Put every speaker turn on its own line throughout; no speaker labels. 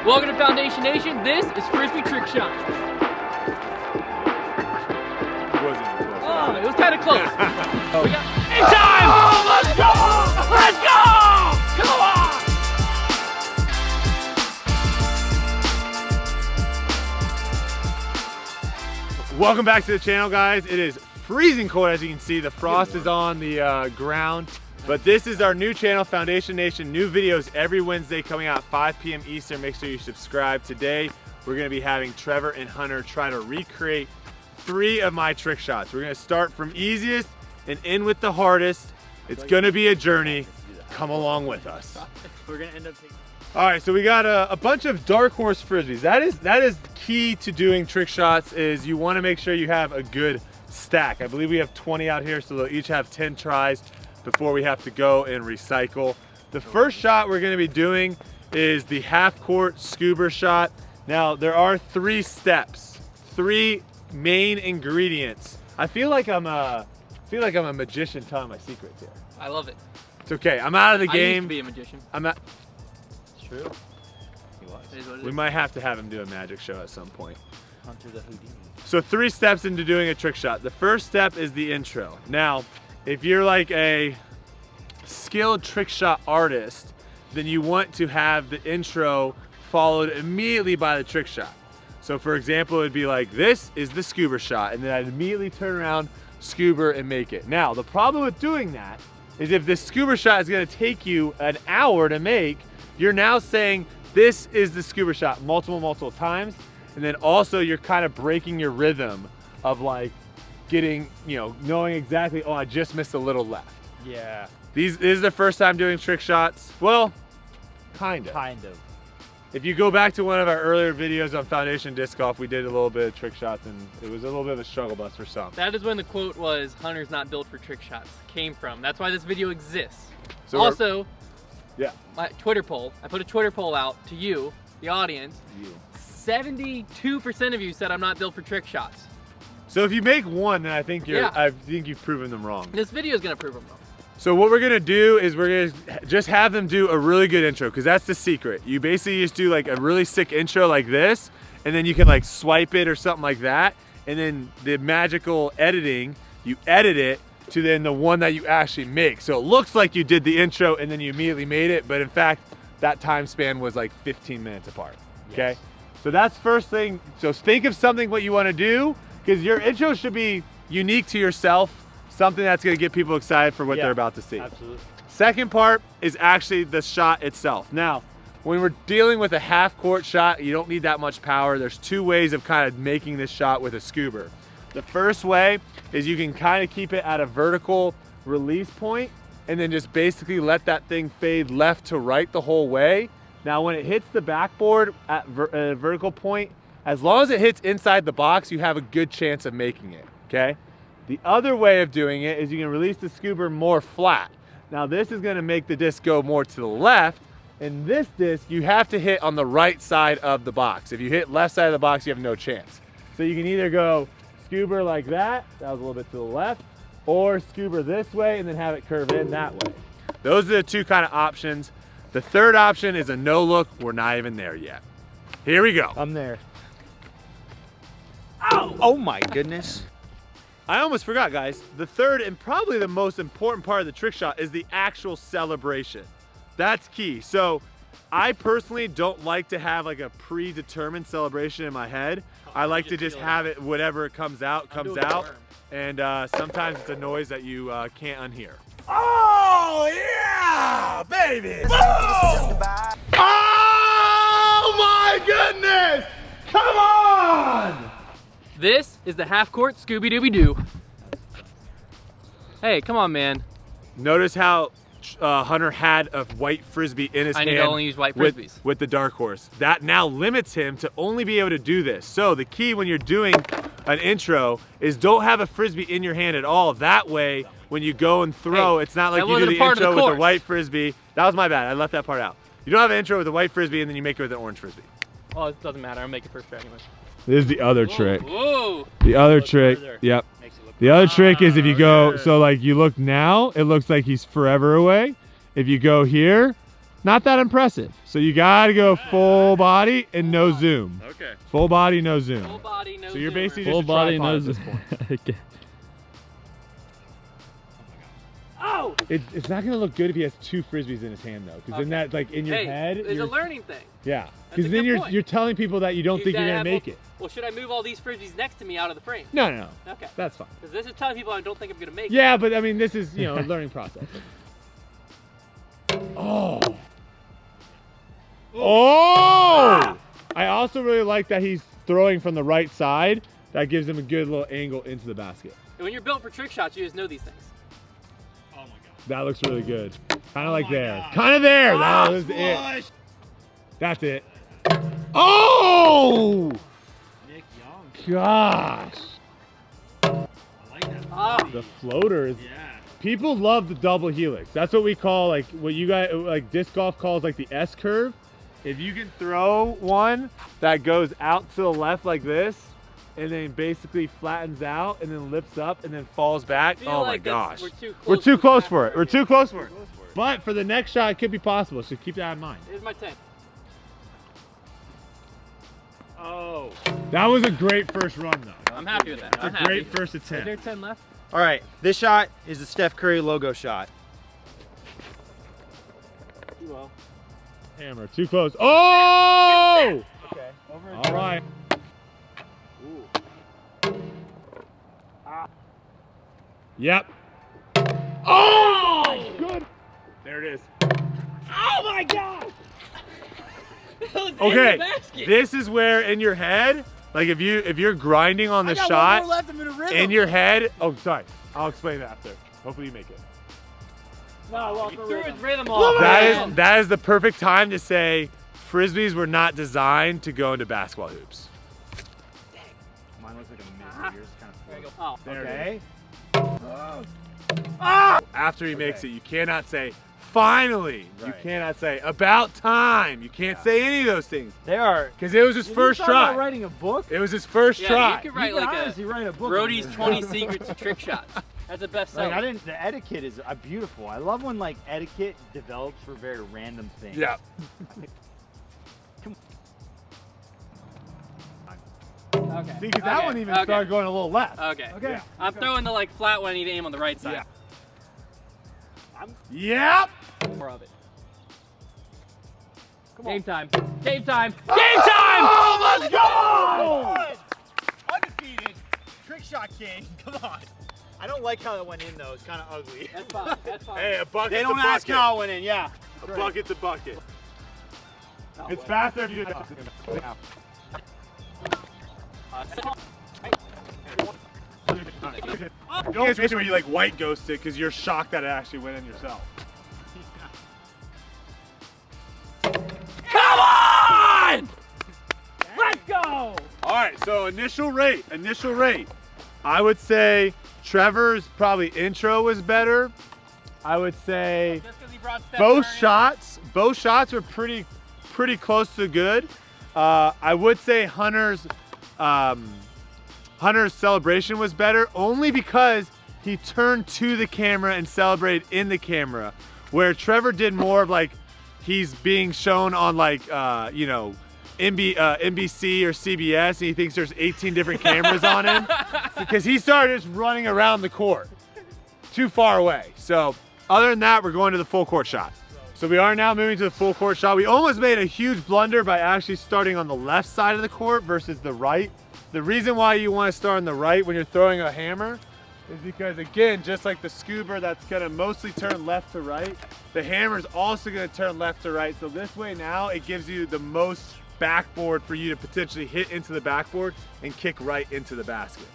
Welcome to Foundation Nation. This is Frisbee Trick Shot.
It wasn't even close.
Oh, it was kind of close. We got in time! Oh, let's go! Let's go! Come on!
Welcome back to the channel, guys. It is freezing cold, as you can see. The frost is on the ground. But this is our new channel, Foundation Nation. New videos every Wednesday coming out 5 p.m. Eastern. Make sure you subscribe. Today, we're gonna be having Trevor and Hunter try to recreate 3 of my trick shots. We're gonna start from easiest and end with the hardest. It's gonna be a journey. Come along with us.
We're gonna end up taking...
All right, so we got a bunch of dark horse Frisbees. That is key to doing trick shots, is you wanna make sure you have a good stack. I believe we have 20 out here, so they'll each have 10 tries before we have to go and recycle. The first shot we're gonna be doing is the half-court scuba shot. Now, there are 3 steps, 3 main ingredients. I feel like I'm a magician telling my secrets here.
I love it.
It's okay, I'm out of the
I
game.
used to be a magician.
I'm not.
It's true.
We might have to have him do a magic show at some point.
Hunter the Houdini.
So 3 steps into doing a trick shot. The first step is the intro. Now, if you're like a skilled trick shot artist, then you want to have the intro followed immediately by the trick shot. So for example, it'd be like, this is the scuba shot, and then I'd immediately turn around, scuba, and make it. Now, the problem with doing that is if this scuba shot is gonna take you an hour to make, you're now saying, this is the scuba shot multiple times, and then also you're kind of breaking your rhythm of like getting, you know, knowing exactly, oh, I just missed a little left.
Yeah.
This is the first time doing trick shots. Well, kind of.
Kind of.
If you go back to one of our earlier videos on Foundation Disc Golf, we did a little bit of trick shots, and it was a little bit of a struggle bus for some.
That is when the quote was, Hunter's not built for trick shots, came from. That's why this video exists.
So
also,
yeah,
my Twitter poll, I put a Twitter poll out to you, the audience. 72% of you said I'm not built for trick shots.
So if you make one, then I think you've proven them wrong.
This video is gonna prove them wrong.
So what we're gonna do is we're gonna just have them do a really good intro, because that's the secret. You basically just do like a really sick intro like this, and then you can like swipe it or something like that, and then the magical editing, you edit it to then the one that you actually make. So it looks like you did the intro and then you immediately made it, but in fact, that time span was like 15 minutes apart, okay? Yes. So that's first thing. So think of something what you wanna do, because your intro should be unique to yourself, something that's gonna get people excited for what they're about to see.
Absolutely.
Second part is actually the shot itself. Now, when we're dealing with a half-court shot, you don't need that much power. There's 2 ways of kind of making this shot with a scuba. The first way is you can kind of keep it at a vertical release point and then just basically let that thing fade left to right the whole way. Now, when it hits the backboard at a vertical point, as long as it hits inside the box, you have a good chance of making it, okay? The other way of doing it is you can release the scuba more flat. Now this is gonna make the disc go more to the left, and this disc you have to hit on the right side of the box. If you hit left side of the box, you have no chance. So you can either go scuba like that was a little bit to the left, or scuba this way and then have it curve in that way. Those are the 2 kind of options. The third option is a no look. We're not even there yet. Here we go.
I'm there. Ow! Oh my goodness.
I almost forgot, guys. The third and probably the most important part of the trick shot is the actual celebration. That's key. So I personally don't like to have like a predetermined celebration in my head. I like to just have it, whatever it comes out, comes out. And sometimes it's a noise that you can't unhear. Oh, yeah, baby! Boom! Oh, my goodness! Come on!
This is the half-court Scooby-Dooby-Doo. Hey, come on, man.
Notice how Hunter had a white Frisbee in his hand.
I need to only use white Frisbees.
With the dark horse. That now limits him to only be able to do this. So the key when you're doing an intro is don't have a Frisbee in your hand at all. That way, when you go and throw, it's not like you do the intro with a white Frisbee. That was my bad, I left that part out. You don't have an intro with a white Frisbee and then you make it with an orange Frisbee.
Oh, it doesn't matter, I'll make it first try anyway.
This is the other trick.
Whoa.
The other trick, yep. The other trick is if you go, so like you look now, it looks like he's forever away. If you go here, not that impressive. So you gotta go full body and no zoom.
Okay.
Full body, no zoom.
Full body, no
So you're
zoomer.
basically
Full
just a
body,
tripod
no
at this
zoom.
point.
Okay.
Oh!
It's not gonna look good if he has 2 Frisbees in his hand though, because then that, like, in your
Hey,
head,
it's a
you're,
learning thing.
yeah,
That's a
because then
good point.
you're telling people that you don't think you're gonna make it.
Well, should I move all these Frisbees next to me out of the frame?
No, no, no,
Okay.
that's fine.
Because this is telling people I don't think I'm gonna make it.
Yeah, but I mean, this is, you know, a learning process. Oh. Oh! I also really like that he's throwing from the right side. That gives him a good little angle into the basket.
And when you're built for trick shots, you just know these things.
Oh my god.
That looks really good. Kind of like
my
there.
God.
Kind of there. That was it. That's it. Oh!
Nick Young.
Gosh.
I like that.
Ah.
The floater is.
Yeah.
People love the double helix. That's what we call, like, what you guys, like, disc golf calls, like, the S curve. If you can throw one that goes out to the left like this, and then basically flattens out, and then lifts up, and then falls back.
Feel
Oh my
like that's-
gosh.
we're
We're too close for
that.
it. We're too close for it. But for the next shot, it could be possible, so keep that in mind.
Here's my 10.
Oh.
That was a great first run, though.
I'm happy with that. I'm
It's a
happy.
great first
Is there
attempt.
10 left?
All right, this shot is the Steph Curry logo shot.
Too well.
Hammer, too close. Oh!
Okay.
All right. Yep. Oh! Good. There it is.
Oh my god! That was in
Okay,
the basket.
this is where in your head, like if you're grinding on the shot,
left. I'm in a rhythm.
in your head. Oh, sorry. I'll explain it after. Hopefully you make it.
No, he threw his rhythm off.
That is the perfect time to say Frisbees were not designed to go into basketball hoops.
Mine looks like a miss. Yours kind
There you
of.
go. Oh.
There it
Okay.
After he makes it, you cannot say finally. You
Right.
cannot say about time. You can't say any of those things
They are.
because it was his first try.
Writing a book.
It was his first
Yeah,
try.
you could write
You could
like
honestly write a book. on
Brodie's
this.
20 secrets to trick shots. That's a bestseller.
Like I didn't. The etiquette is beautiful. I love when like etiquette develops for very random things.
Yeah.
Okay.
See, because that
Okay,
one even
okay.
started going a little left.
Okay.
Okay.
Yeah.
I'm throwing the like flat one. I need to aim on the right side.
Yep.
More of it. Game time. Game time. Game time!
Oh, let's go!
Undefeated. Trick shot king. Come on. I don't like how that went in though. It's kind of ugly.
That's fine. That's fine.
Hey, a bucket's
They don't
a
ask
bucket.
how it went in. Yeah.
A bucket's a bucket. It's faster if you do that. Don't get where you like white ghost it because you're shocked that it actually went in yourself.
Come on! Let's go!
All right, so initial rate. I would say Trevor's probably intro was better. I would say
Just because he brought Steph
both
Curry.
shots were pretty close to good. I would say Hunter's celebration was better only because he turned to the camera and celebrated in the camera, where Trevor did more of like he's being shown on like you know, NBC or CBS, and he thinks there's 18 different cameras on him because he started just running around the court too far away. So other than that, we're going to the full court shot. So we are now moving to the full court shot. We almost made a huge blunder by actually starting on the left side of the court versus the right. The reason why you want to start on the right when you're throwing a hammer is because, again, just like the Scuba that's gonna mostly turn left to right, the hammer is also gonna turn left to right. So this way now it gives you the most backboard for you to potentially hit into the backboard and kick right into the basket.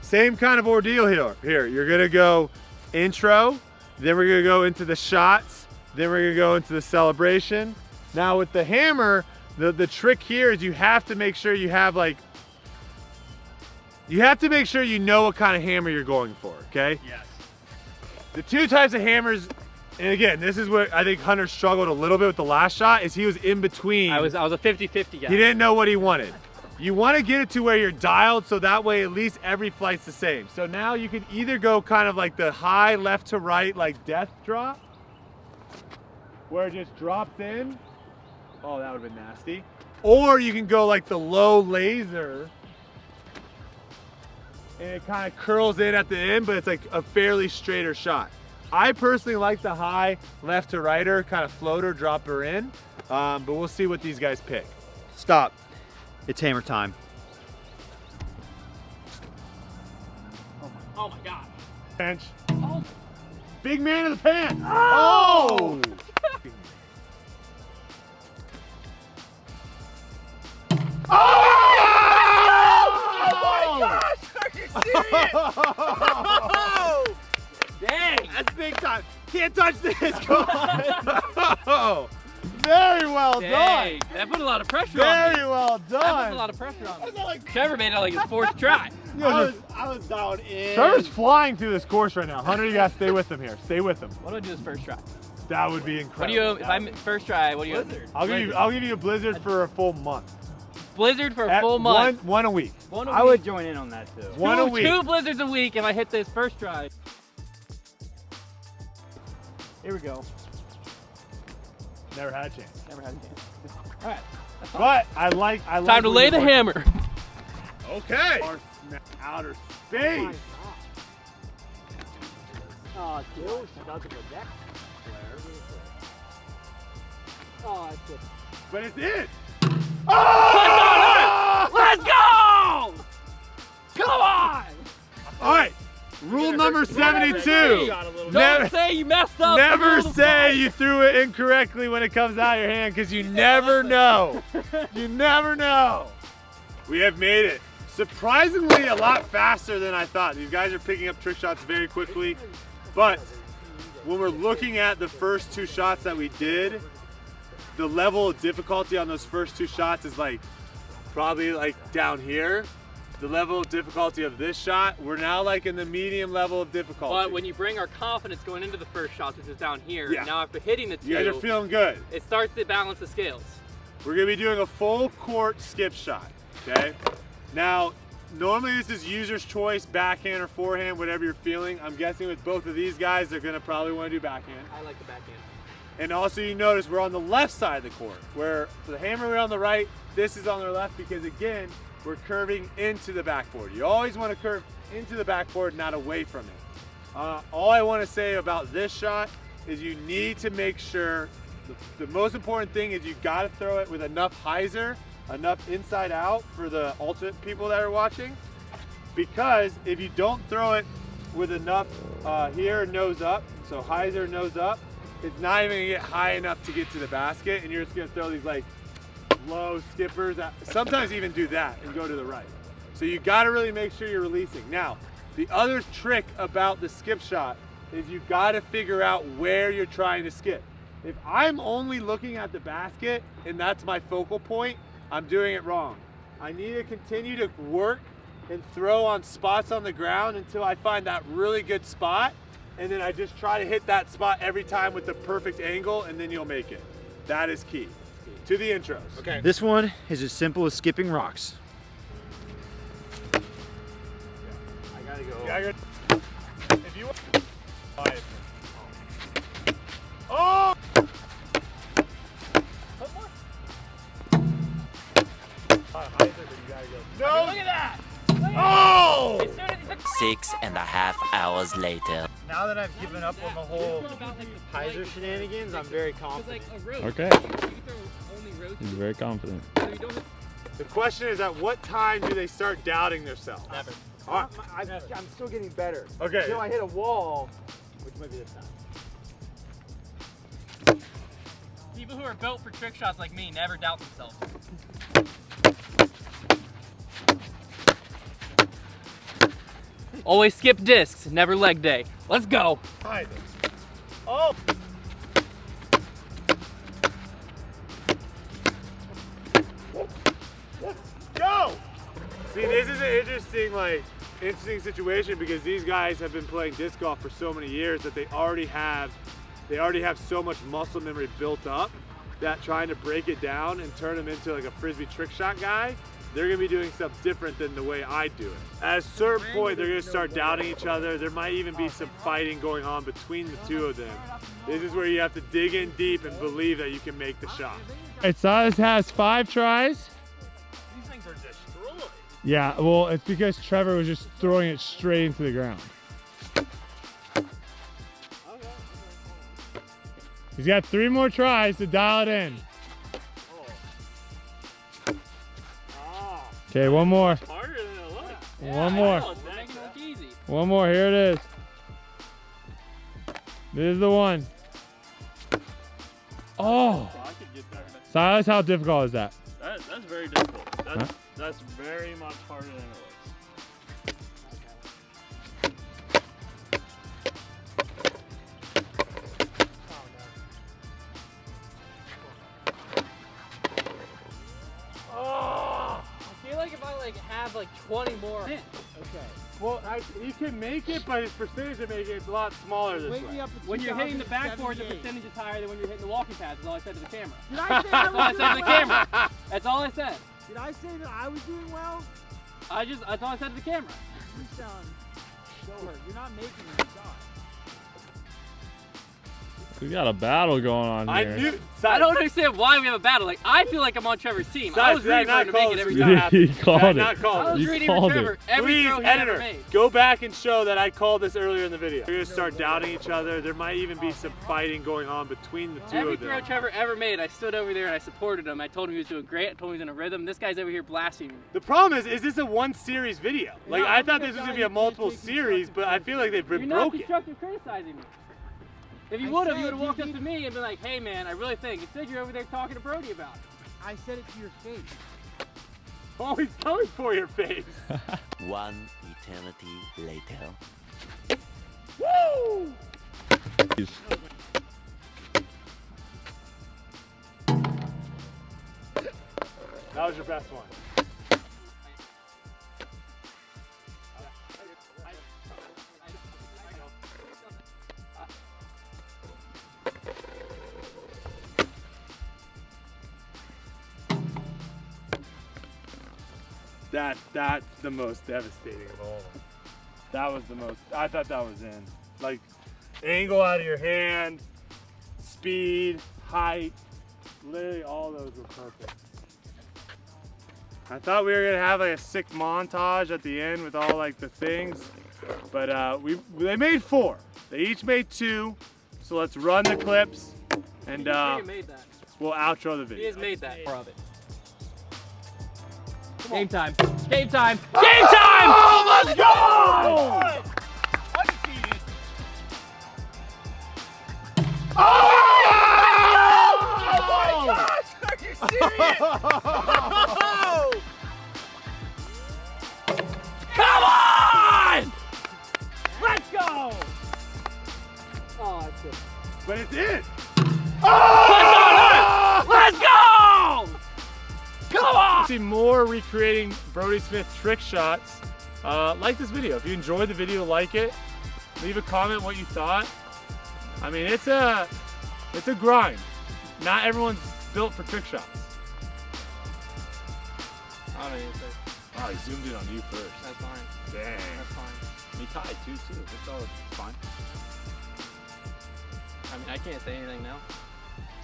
Same kind of ordeal here. You're gonna go intro, then we're gonna go into the shots, then we're gonna go into the celebration. Now with the hammer, the trick here is you have to make sure you have like, you have to make sure you know what kind of hammer you're going for, okay?
Yes.
The two types of hammers, and again, this is what I think Hunter struggled a little bit with the last shot, is he was in between.
I was a 50-50 guy.
He didn't know what he wanted. You want to get it to where you're dialed so that way at least every flight's the same. So now you can either go kind of like the high left to right, like death drop, where it just drops in. Oh, that would have been nasty. Or you can go like the low laser, and it kind of curls in at the end, but it's like a fairly straighter shot. I personally like the high left to righter, kind of floater, dropper in, but we'll see what these guys pick.
Stop. It's hammer time.
Oh my god.
Bench.
Oh.
Big man in the pan. Oh!
Oh my gosh! Are you serious? Oh!
Dang.
That's big time. Can't touch this. Come on.
Oh, very well
Dang.
done.
That put a lot of pressure on me.
Very well
That puts a
done.
lot of pressure on me. Trevor made it like his fourth try.
I was down in.
Trevor's flying through this course right now. Hunter, you gotta stay with him here. Stay with him.
What do I do this first try?
That would be
What
incredible.
do you, if I'm first try, what do you?
I'll give you a blizzard for a full month.
Blizzard for a
At
full month.
One a week.
One a
I
week.
would join in on that too.
One a week.
2 blizzards a week if I hit this first try.
Here we go.
Never had a chance.
Never had a chance. All right.
But I like.
Time to lay the hammer.
Okay. Outer space.
Oh, dude. About to go back. Oh, it's good.
But it's in.
Let's go! Come on!
All right. Rule number 72.
Don't
Never-
say you messed up.
Never say you threw it incorrectly when it comes out of your hand, because you never know. You never know. We have made it surprisingly a lot faster than I thought. These guys are picking up trick shots very quickly, but when we're looking at the first 2 shots that we did, the level of difficulty on those first 2 shots is like probably like down here. The level of difficulty of this shot, we're now like in the medium level of difficulty.
But when you bring our confidence going into the first shots, which is down here,
Yeah.
now after hitting the 2,
you guys are feeling good.
it starts to balance the scales.
We're gonna be doing a full court skip shot, okay? Now, normally this is user's choice, backhand or forehand, whatever you're feeling. I'm guessing with both of these guys, they're gonna probably wanna do backhand.
I like the backhand.
And also you notice we're on the left side of the court, where for the hammer we're on the right, this is on the left because again, we're curving into the backboard. You always wanna curve into the backboard, not away from it. All I wanna say about this shot is you need to make sure, the most important thing is you gotta throw it with enough hyzer, enough inside out for the ultimate people that are watching. Because if you don't throw it with enough here, nose up, so hyzer, nose up, it's not even gonna get high enough to get to the basket, and you're just gonna throw these like low skippers. Sometimes even do that and go to the right. So you gotta really make sure you're releasing. Now, the other trick about the skip shot is you gotta figure out where you're trying to skip. If I'm only looking at the basket and that's my focal point, I'm doing it wrong. I need to continue to work and throw on spots on the ground until I find that really good spot, and then I just try to hit that spot every time with the perfect angle, and then you'll make it. That is key. To the intros.
Okay. This one is as simple as skipping rocks.
I gotta go. Yeah, if you want. Oh! No!
Look at that!
Oh!
As soon as he took
6.5 hours later.
Now that I've given up on the whole hyzer shenanigans, I'm very
It's
confident.
like a roast.
Okay.
You throw only roast.
He's very confident.
So you don't hit
The question is, at what time do they start doubting themselves?
Never.
All right.
I'm still getting better.
Okay.
Until I hit a wall, which might be this time.
People who are built for trick shots like me never doubt themselves. Always skip discs, never leg day. Let's go.
Hyzer. Oh! Let's go! See, this is an interesting situation because these guys have been playing disc golf for so many years that they already have so much muscle memory built up that trying to break it down and turn them into like a Frisbee trick shot guy, they're gonna be doing stuff different than the way I do it. At a certain point, they're gonna start doubting each other. There might even be some fighting going on between the two of them. This is where you have to dig in deep and believe that you can make the shot. Silas has 5 tries.
These things are destroyed.
Yeah, well, it's because Trevor was just throwing it straight into the ground. He's got 3 more tries to dial it in. Okay, one more.
Harder than it looks.
One more.
We're making it look easy.
One more. Here it is. This is the one. Oh.
I could get there.
Silas, how difficult is that?
That's very difficult. That's very much harder than it looks.
I feel like if I have 20 more. Okay.
Well, he can make it, but his percentage of making it is a lot smaller this way.
When you're hitting the backboard, the percentage is higher than when you're hitting the walking pads. That's all I said to the camera.
Did I say
That's all I said to the camera. That's all I said.
Did I say that I was doing well?
That's all I said to the camera.
You sound so hurt. You're not making the shot.
We got a battle going on here.
I don't understand why we have a battle. I feel like I'm on Trevor's team. I was rooting for him to make it every time.
He called it.
I was rooting for Trevor every throw he ever made.
Go back and show that I called this earlier in the video. They're gonna start doubting each other. There might even be some fighting going on between the two
Every
of them.
throw Trevor ever made, I stood over there and I supported him. I told him he was doing great. I told him he was in a rhythm. This guy's over here blaspheming.
The problem is this a one series video? I thought this was gonna be a multiple series, but I feel like they've been
You're not
broken.
constructive criticizing me. If you would have, you would have walked up to me and been like, hey man, I really think. Instead you're over there talking to Brodie about it.
I said it to your face.
Always coming for your face.
One eternity later.
Woo! That was your best one. That's the most devastating of all of them. That was the most, I thought that was in. Like, angle out of your hand, speed, height, literally all those were perfect. I thought we were gonna have a sick montage at the end with all the things, but they made 4. They each made 2, so let's run the clips and
made that.
we'll outro the
He
video.
has made that. More of it. Game time. Game time. Game time!
Oh, let's go!
Undefeated.
Oh
my gosh! Are you serious? Oh!
Come on! Let's go! Oh, that's it.
But it's in!
Oh! Let's go! Come on!
See more recreating Brodie Smith trick shots. Like this video. If you enjoyed the video, like it. Leave a comment what you thought. I mean, it's a grind. Not everyone's built for trick shots.
I don't even say.
Oh, he zoomed in on you first.
That's fine.
Dang.
That's fine.
He tied too. It's all fine.
I mean, I can't say anything now.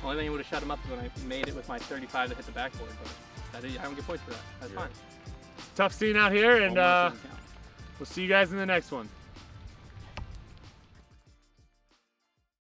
Only thing would have shut him up is when I made it with my 35 to hit the backboard, but I don't get points for that. That's fine.
Tough scene out here, and
Almost doesn't count.
we'll see you guys in the next one.